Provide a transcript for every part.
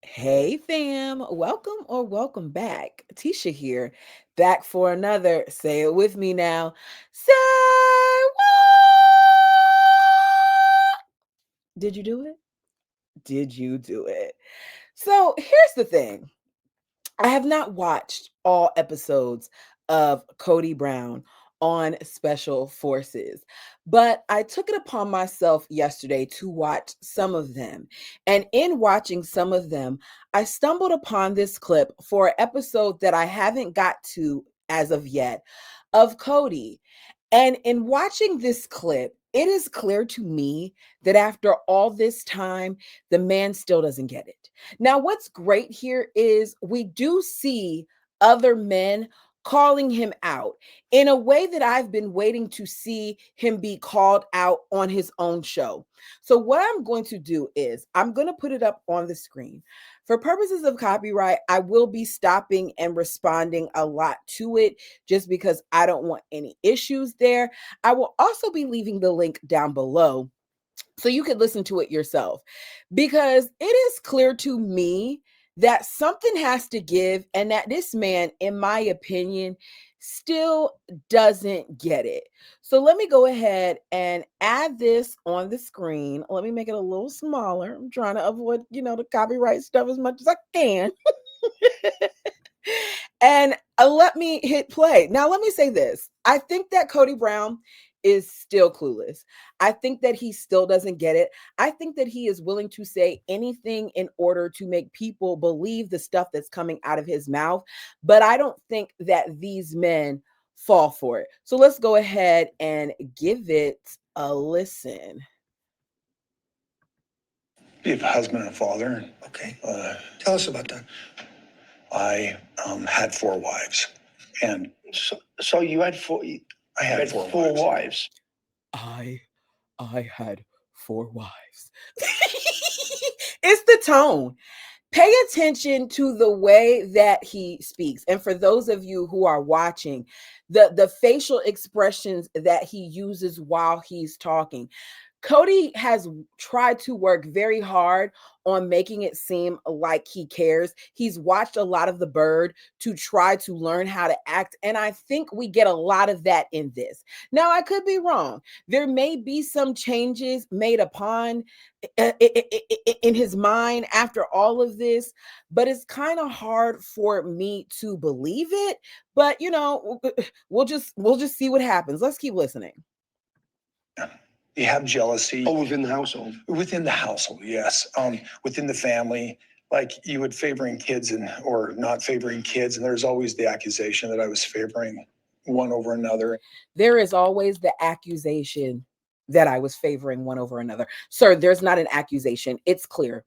Hey fam, welcome or welcome back. Tisha here, back for another, say it with me now, say what? Did you do it? Did you do it? So here's the thing. I have not watched all episodes of Cody Brown on Special Forces, but I took it upon myself yesterday to watch some of them. And in watching some of them, I stumbled upon this clip for an episode that I haven't got to as of yet of Cody. And in watching this clip, it is clear to me that after all this time, the man still doesn't get it. Now, what's great here is we do see other men calling him out in a way that I've been waiting to see him be called out on his own show. So, what I'm going to do is I'm going to put it up on the screen. For purposes of copyright, I will be stopping and responding a lot to it just because I don't want any issues there. I will also be leaving the link down below so you could listen to it yourself because it is clear to me that something has to give and that this man, in my opinion, still doesn't get it. So let me go ahead and add this on the screen. Let me make it a little smaller. I'm trying to avoid, the copyright stuff as much as I can. And let me hit play. Now, let me say this. I think that Cody Brown is still clueless. I think that he still doesn't get it. I think that he is willing to say anything in order to make people believe the stuff that's coming out of his mouth. But I don't think that these men fall for it. So let's go ahead and give it a listen. Be a husband and a father. Okay. Tell us about that. I had 4 wives, and So you had four. I had four wives. wives. I had 4 wives. It's the tone. Pay attention to the way that he speaks. And for those of you who are watching, the facial expressions that he uses while he's talking. Cody has tried to work very hard on making it seem like he cares. He's watched a lot of The Bird to try to learn how to act. And I think we get a lot of that in this. Now, I could be wrong. There may be some changes made upon in his mind after all of this, but it's kind of hard for me to believe it. But we'll just see what happens. Let's keep listening. You have jealousy. Oh, within the household. Within the household, yes. Within the family, like you would favoring kids or not favoring kids, and there's always the accusation that I was favoring one over another. There is always the accusation that I was favoring one over another. Sir, there's not an accusation. It's clear.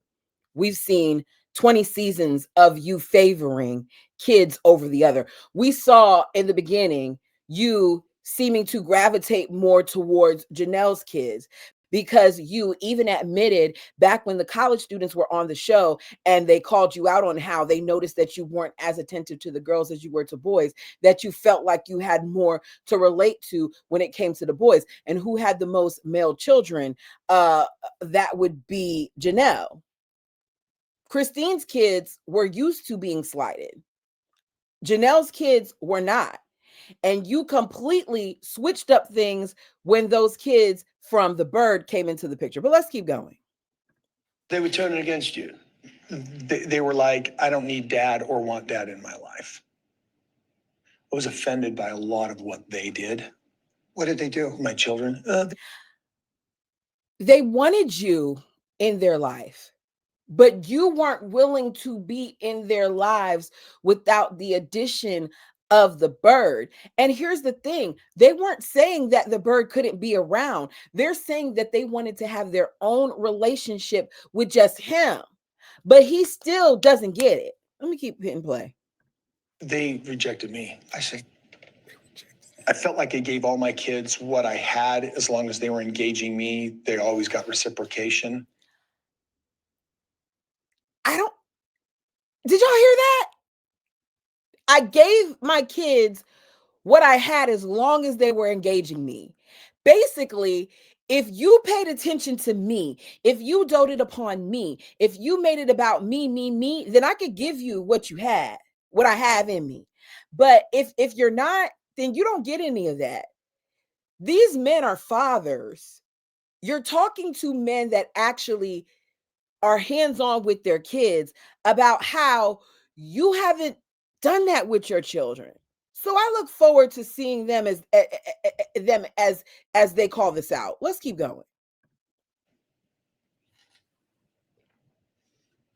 We've seen 20 seasons of you favoring kids over the other. We saw in the beginning you seeming to gravitate more towards Janelle's kids because you even admitted back when the college students were on the show and they called you out on how they noticed that you weren't as attentive to the girls as you were to boys, that you felt like you had more to relate to when it came to the boys. And who had the most male children? That would be Janelle. Christine's kids were used to being slighted. Janelle's kids were not. And you completely switched up things when those kids from The Bird came into the picture. But let's keep going. They were turning against you. They were like, I don't need dad or want dad in my life. I was offended by a lot of what they did. What did they do? My children. They wanted you in their life, but you weren't willing to be in their lives without the addition of the bird. And here's the thing, they weren't saying that the bird couldn't be around. They're saying that they wanted to have their own relationship with just him, but he still doesn't get it. Let me keep hitting play. They rejected me. I see. I felt like I gave all my kids what I had as long as they were engaging me. They always got reciprocation. Did y'all hear that? I gave my kids what I had as long as they were engaging me. Basically, if you paid attention to me, if you doted upon me, if you made it about me, then I could give you what you had, what I have in me. But if you're not, then you don't get any of that. These men are fathers. You're talking to men that actually are hands-on with their kids about how you haven't done that with your children. So I look forward to seeing them as they call this out. Let's keep going.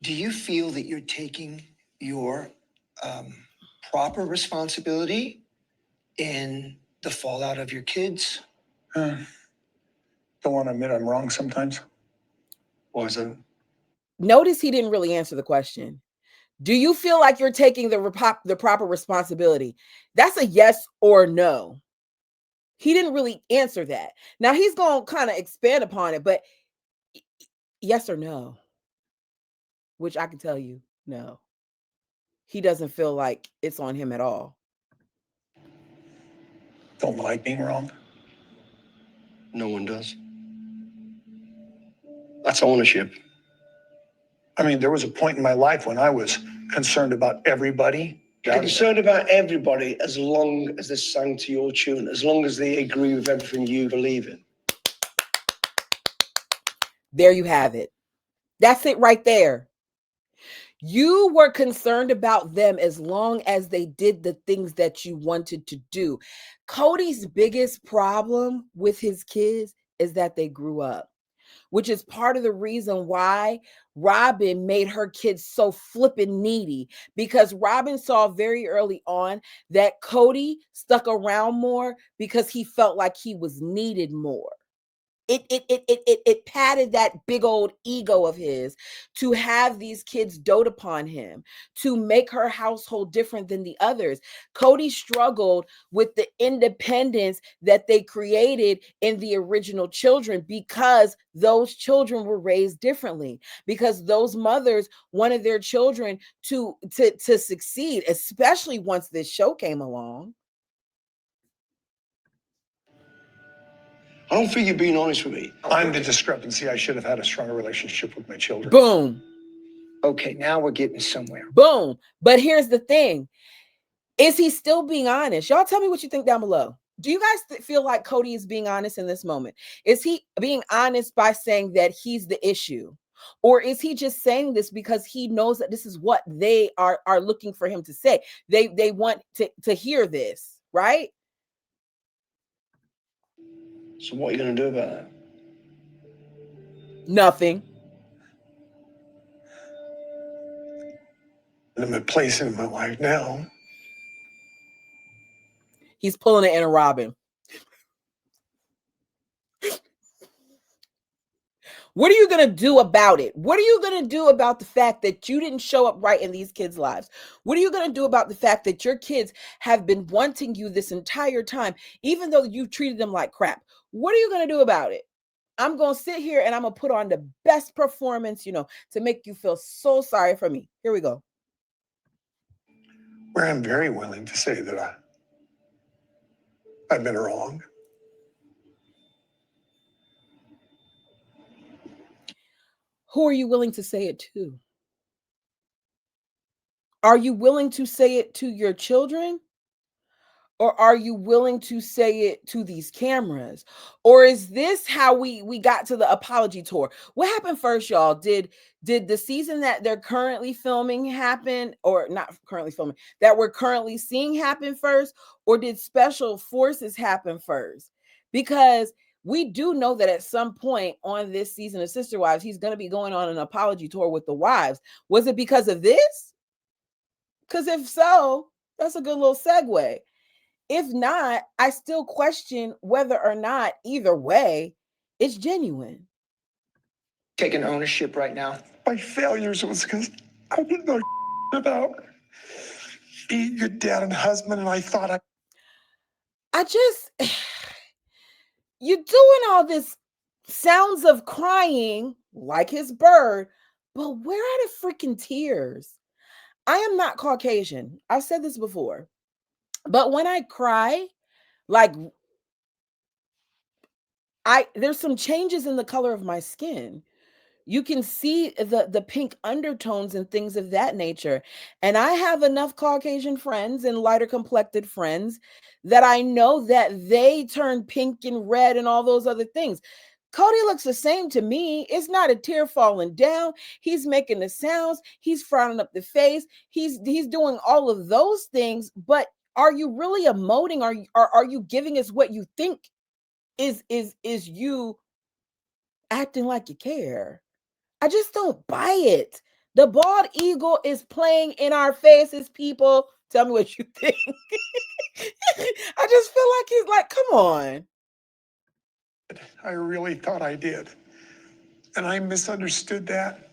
Do you feel that you're taking your proper responsibility in the fallout of your kids? Don't want to admit I'm wrong sometimes. Wasn't. Notice he didn't really answer the question. Do you feel like you're taking the proper responsibility? That's a yes or no. He didn't really answer that. Now he's going to kind of expand upon it, but yes or no, which I can tell you, no. He doesn't feel like it's on him at all. Don't like being wrong. No one does. That's ownership. I mean, there was a point in my life when I was concerned about everybody. You're concerned about everybody as long as they sang to your tune, as long as they agree with everything you believe in. There you have it. That's it right there. You were concerned about them as long as they did the things that you wanted to do. Kody's biggest problem with his kids is that they grew up, which is part of the reason why Robin made her kids so flippin' needy, because Robin saw very early on that Kody stuck around more because he felt like he was needed more. It padded that big old ego of his to have these kids dote upon him, to make her household different than the others. Kody struggled with the independence that they created in the original children because those children were raised differently, because those mothers wanted their children to succeed, especially once this show came along. I don't think you're being honest with me. I'm the discrepancy. I should have had a stronger relationship with my children. Boom. Okay, now we're getting somewhere. Boom. But here's the thing. Is he still being honest? Y'all tell me what you think down below. Do you guys feel like Kody is being honest in this moment? Is he being honest by saying that he's the issue? Or is he just saying this because he knows that this is what they are looking for him to say? They want to hear this, right? So what are you going to do about that? Nothing. I'm in a place in my life now. He's pulling it in a Robin. What are you going to do about it? What are you going to do about the fact that you didn't show up right in these kids' lives? What are you going to do about the fact that your kids have been wanting you this entire time, even though you've treated them like crap? What are you going to do about it? I'm going to sit here and I'm going to put on the best performance, to make you feel so sorry for me. Here we go. Where I'm very willing to say that I've been wrong. Who are you willing to say it to? Are you willing to say it to your children? Or are you willing to say it to these cameras? Or is this how we got to the apology tour? What happened first, y'all? Did the season that they're currently filming happen, or not currently filming, that we're currently seeing happen first? Or did Special Forces happen first? Because we do know that at some point on this season of Sister Wives, he's going to be going on an apology tour with the wives. Was it because of this? Because if so, that's a good little segue. If not, I still question whether or not either way it's genuine. Taking ownership right now. My failures was because I didn't know about being your dad and husband, and I thought you're doing all this sounds of crying like his bird, but where are the freaking tears? I am not Caucasian. I've said this before, but when I cry, like there's some changes in the color of my skin. You can see the pink undertones and things of that nature. And I have enough Caucasian friends and lighter complected friends that I know that they turn pink and red and all those other things. Kody looks the same to me. It's not a tear falling down. He's making the sounds. He's frowning up the face. He's doing all of those things. But are you really emoting? Are you giving us what you think is you acting like you care? I just don't buy it. The bald eagle is playing in our faces, people. Tell me what you think. I just feel like he's like, come on. I really thought I did. And I misunderstood that.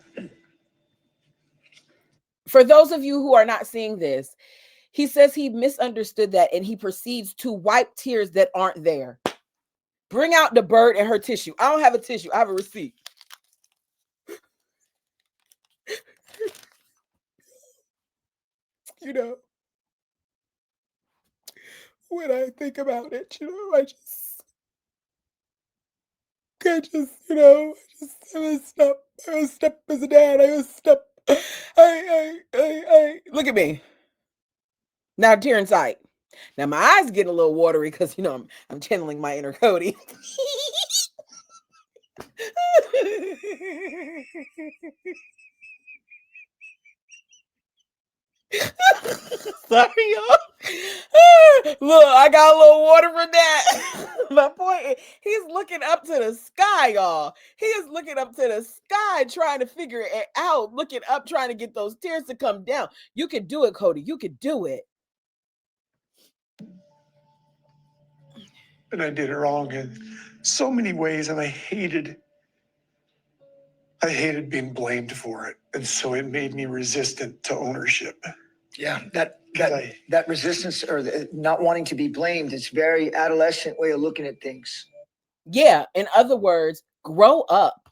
For those of you who are not seeing this, he says he misunderstood that and he proceeds to wipe tears that aren't there. Bring out the bird and her tissue. I don't have a tissue. I have a receipt. You know, when I think about it, you know, I just, you know, I messed up as a dad. I messed up. Look at me. Now, tear in sight. Now, my eyes getting a little watery because, you know, I'm channeling my inner Kody. Sorry, y'all. Look, I got a little water for that. My point is, he's looking up to the sky, y'all. He is looking up to the sky, trying to figure it out, looking up, trying to get those tears to come down. You could do it, Kody. You could do it. And I did it wrong in so many ways, and I hated being blamed for it. And so it made me resistant to ownership. Yeah, I- that resistance or the not wanting to be blamed, it's very adolescent way of looking at things. Yeah, in other words, grow up.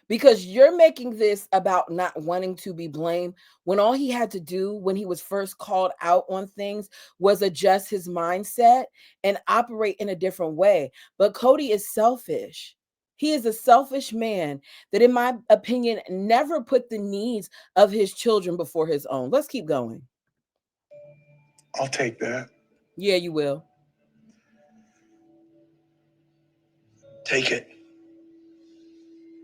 Because you're making this about not wanting to be blamed when all he had to do when he was first called out on things was adjust his mindset and operate in a different way. But Kody is selfish. He is a selfish man that, in my opinion, never put the needs of his children before his own. Let's keep going. I'll take that. Yeah, you will. Take it.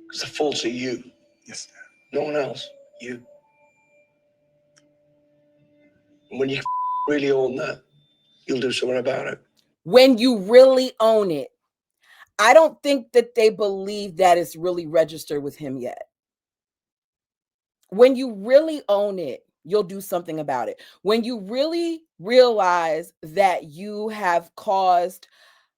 Because the fault's of you. Yes, Dad. No one else. You. And when you really own that, you'll do something about it. When you really own it, I don't think that they believe that it's really registered with him yet. When you really own it, you'll do something about it. When you really realize that you have caused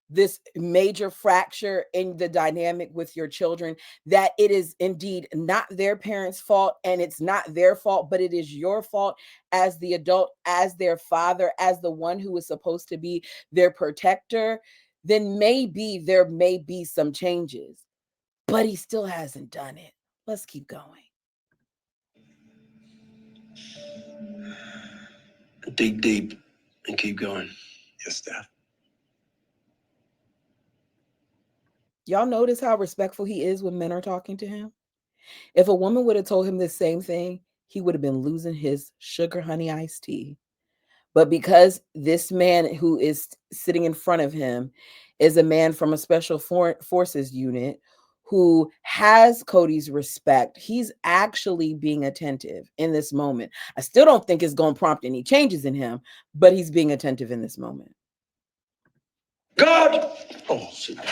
this major fracture in the dynamic with your children, that it is indeed not their parents' fault and it's not their fault, but it is your fault as the adult, as their father, as the one who is supposed to be their protector, then maybe there may be some changes, but he still hasn't done it. Let's keep going. Dig deep and keep going. Yes, Dad. Y'all notice how respectful he is when men are talking to him? If a woman would have told him the same thing, he would have been losing his sugar honey iced tea. But because this man who is sitting in front of him is a man from a special forces unit who has Kody's respect, he's actually being attentive in this moment. I still don't think it's going to prompt any changes in him, but he's being attentive in this moment. God! Oh, sit down.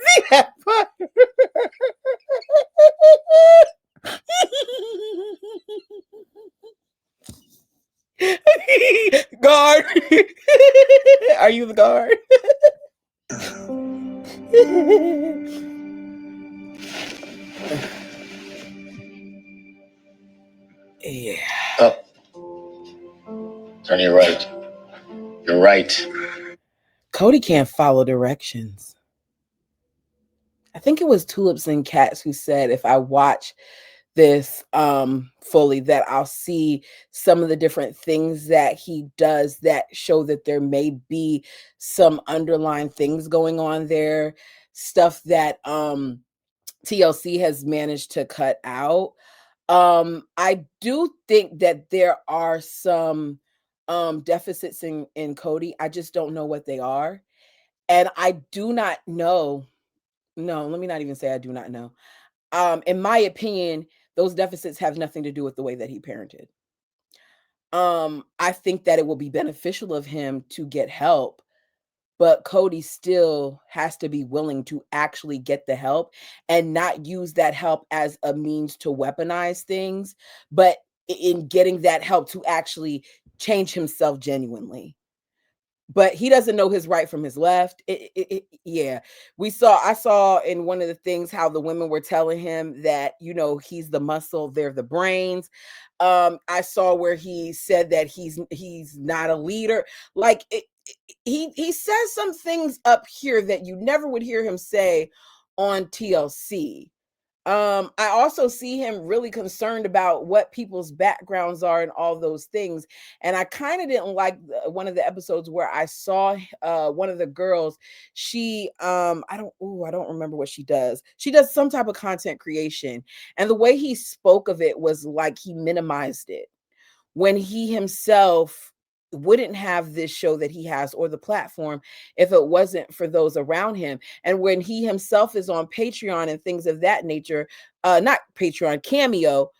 See that part? Guard. Are you the guard? Yeah. Up. Turn to your right. You're right. Kody can't follow directions. I think it was Tulips and Cats who said, if I watch this fully, that I'll see some of the different things that he does that show that there may be some underlying things going on there, stuff that TLC has managed to cut out. I do think that there are some deficits in Kody. I just don't know what they are. And I do not know. No, let me not even say I do not know. In my opinion, those deficits have nothing to do with the way that he parented. I think that it will be beneficial of him to get help, but Kody still has to be willing to actually get the help and not use that help as a means to weaponize things, but in getting that help to actually change himself genuinely. But he doesn't know his right from his left. Yeah, I saw in one of the things how the women were telling him that, he's the muscle, they're the brains. I saw where he said that he's not a leader. Like he says some things up here that you never would hear him say on TLC. I also see him really concerned about what people's backgrounds are and all those things. And I kind of didn't like one of the episodes where I saw one of the girls. She I don't remember what she does. She does some type of content creation, and the way he spoke of it was like he minimized it, when he himself wouldn't have this show that he has or the platform if it wasn't for those around him. And when he himself is on Patreon and things of that nature, not Patreon, Cameo,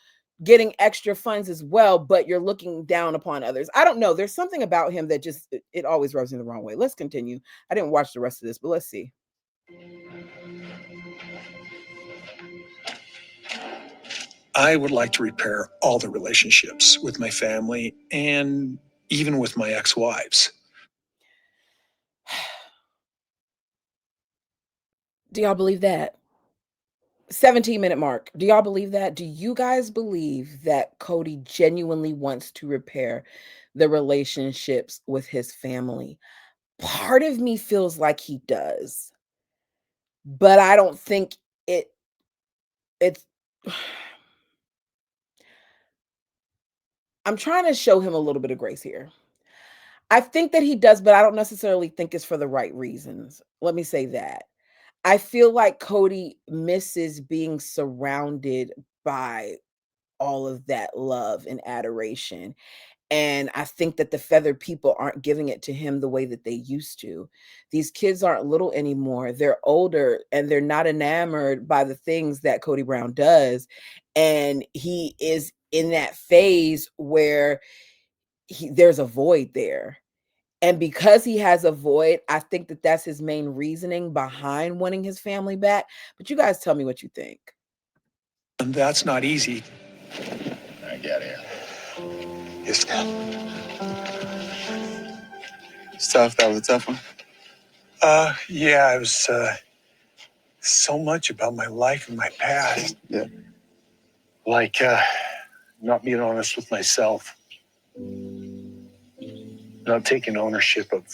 getting extra funds as well, but you're looking down upon others. I don't know. There's something about him that just it always rubs me the wrong way. Let's continue. I didn't watch the rest of this, but let's see. I would like to repair all the relationships with my family and even with my ex-wives. Do y'all believe that? 17-minute mark. Do y'all believe that? Do you guys believe that Kody genuinely wants to repair the relationships with his family? Part of me feels like he does, but I don't think it's I'm trying to show him a little bit of grace here. I think that he does, but I don't necessarily think it's for the right reasons. Let me say that. I feel like Kody misses being surrounded by all of that love and adoration. And I think that the feathered people aren't giving it to him the way that they used to. These kids aren't little anymore. They're older and they're not enamored by the things that Kody Brown does. And he is in that phase where there's a void there. And because he has a void, I think that that's his main reasoning behind wanting his family back. But you guys tell me what you think. And that's not easy. I get it. It's It's tough. That was a tough one. yeah, it was so much about my life and my past. Yeah. Like not being honest with myself, not taking ownership of.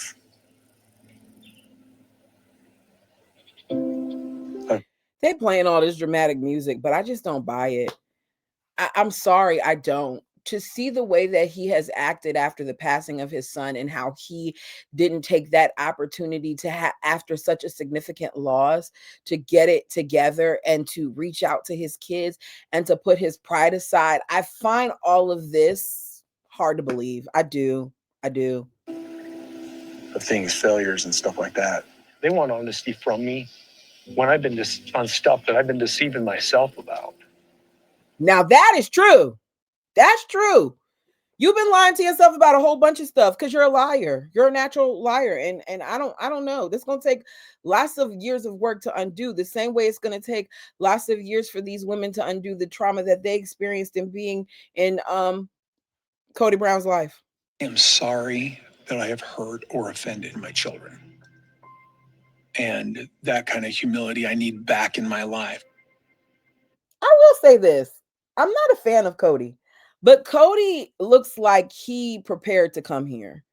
They playing all this dramatic music, but I just don't buy it. I'm sorry, I don't. To see the way that he has acted after the passing of his son and how he didn't take that opportunity to after such a significant loss, to get it together and to reach out to his kids and to put his pride aside. I find all of this hard to believe. I do. I do. Of things, failures, and stuff like that. They want honesty from me when I've been on stuff that I've been deceiving myself about. Now that is true. That's true. You've been lying to yourself about a whole bunch of stuff because you're a liar. You're a natural liar. And I don't know. This is gonna take lots of years of work to undo, the same way it's gonna take lots of years for these women to undo the trauma that they experienced in being in Kody Brown's life. I am sorry that I have hurt or offended my children. And that kind of humility I need back in my life. I will say this. I'm not a fan of Kody, but Kody looks like he prepared to come here.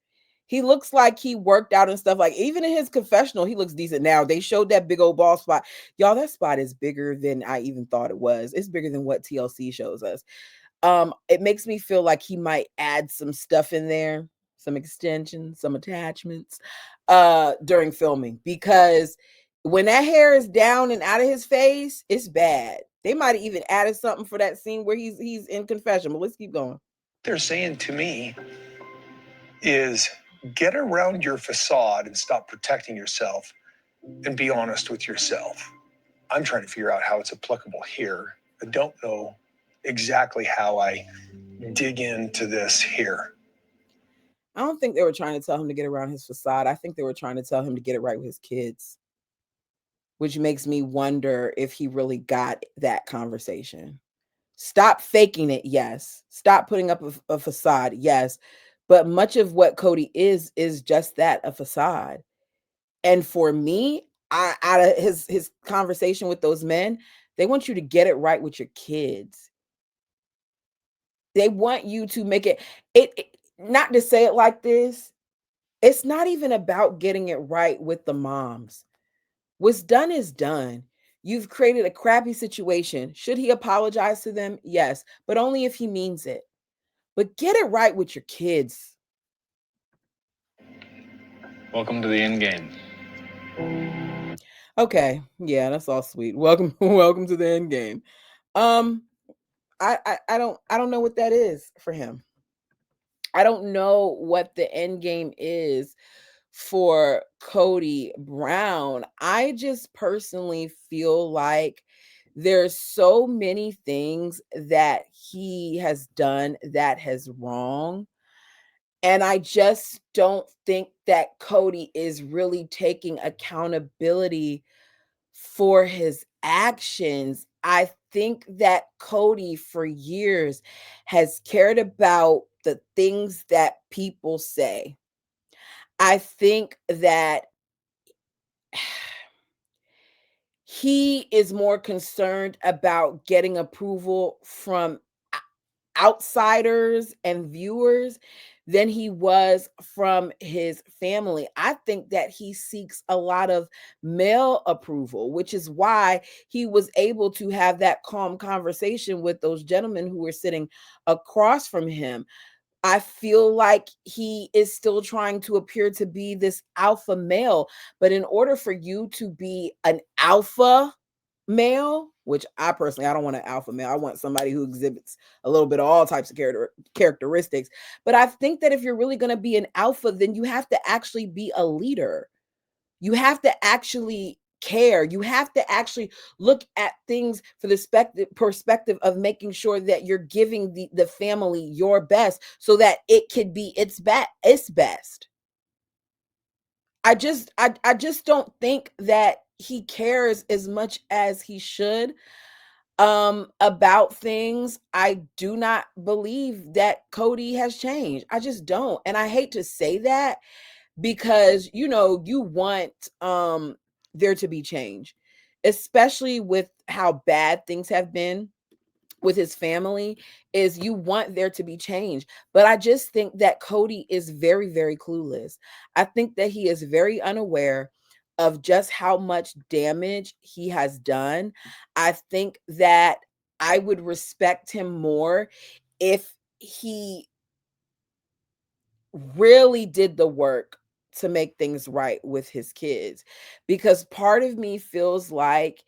He looks like he worked out and stuff. Like, even in his confessional, he looks decent. Now, they showed that big old ball spot. Y'all, that spot is bigger than I even thought it was. It's bigger than what TLC shows us. It makes me feel like he might add some stuff in there, some extensions, some attachments, during filming, because when that hair is down and out of his face, it's bad. They might have even added something for that scene where he's in confession, but let's keep going. They're saying to me is get around your facade and stop protecting yourself and be honest with yourself. I'm trying to figure out how it's applicable here. I don't know exactly how I dig into this here. I don't think they were trying to tell him to get around his facade. I think they were trying to tell him to get it right with his kids, which makes me wonder if he really got that conversation. Stop faking it, yes. Stop putting up a facade, yes. But much of what Kody is just that, a facade. And for me, out of his conversation with those men, they want you to get it right with your kids. They want you to make it not to say it like this. It's not even about getting it right with the moms. What's done is done. You've created a crappy situation. Should he apologize to them? Yes, but only if he means it. But get it right with your kids. Welcome to the end game. Okay, yeah, that's all sweet. Welcome, welcome to the end game. Um, I don't know what that is for him. I don't know what the end game is for Kody Brown. I just personally feel like there's so many things that he has done that has wrong. And I just don't think that Kody is really taking accountability for his actions. I think that Kody for years has cared about the things that people say. I think that he is more concerned about getting approval from outsiders and viewers than he was from his family. I think that he seeks a lot of male approval, which is why he was able to have that calm conversation with those gentlemen who were sitting across from him. I feel like he is still trying to appear to be this alpha male, but in order for you to be an alpha male, which I don't want an alpha male. I want somebody who exhibits a little bit of all types of characteristics. But I think that if you're really going to be an alpha, then you have to actually be a leader. You have to actually care. You have to actually look at things for the perspective of making sure that you're giving the family your best so that it could be its best. I just don't think that he cares as much as he should about things. I do not believe that Kody has changed. I just don't. And I hate to say that because you want there to be change, especially with how bad things have been with his family, is you want there to be change. But I just think that Kody is very, very clueless. I think that he is very unaware of just how much damage he has done. I think that I would respect him more if he really did the work to make things right with his kids, because part of me feels like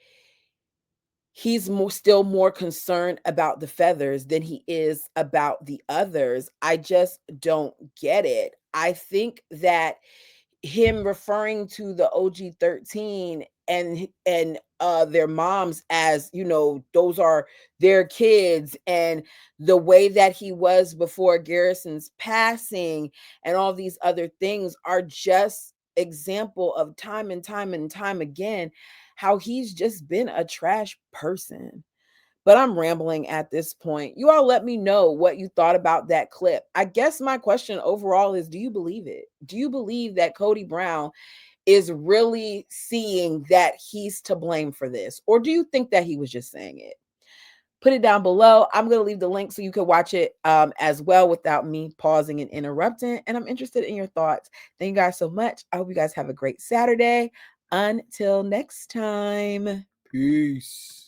he's still more concerned about the feathers than he is about the others. I just don't get it. I think that him referring to the OG-13 and their moms as, those are their kids, and the way that he was before Garrison's passing and all these other things are just example of time and time and time again how he's just been a trash person. But I'm rambling at this point. You all let me know what you thought about that clip. I guess my question overall is, do you believe it? Do you believe that Kody Brown is really seeing that he's to blame for this? Or do you think that he was just saying it? put it down below. I'm going to leave the link so you can watch it as well without me pausing and interrupting. And I'm interested in your thoughts. Thank you guys so much. I hope you guys have a great Saturday. Until next time, peace.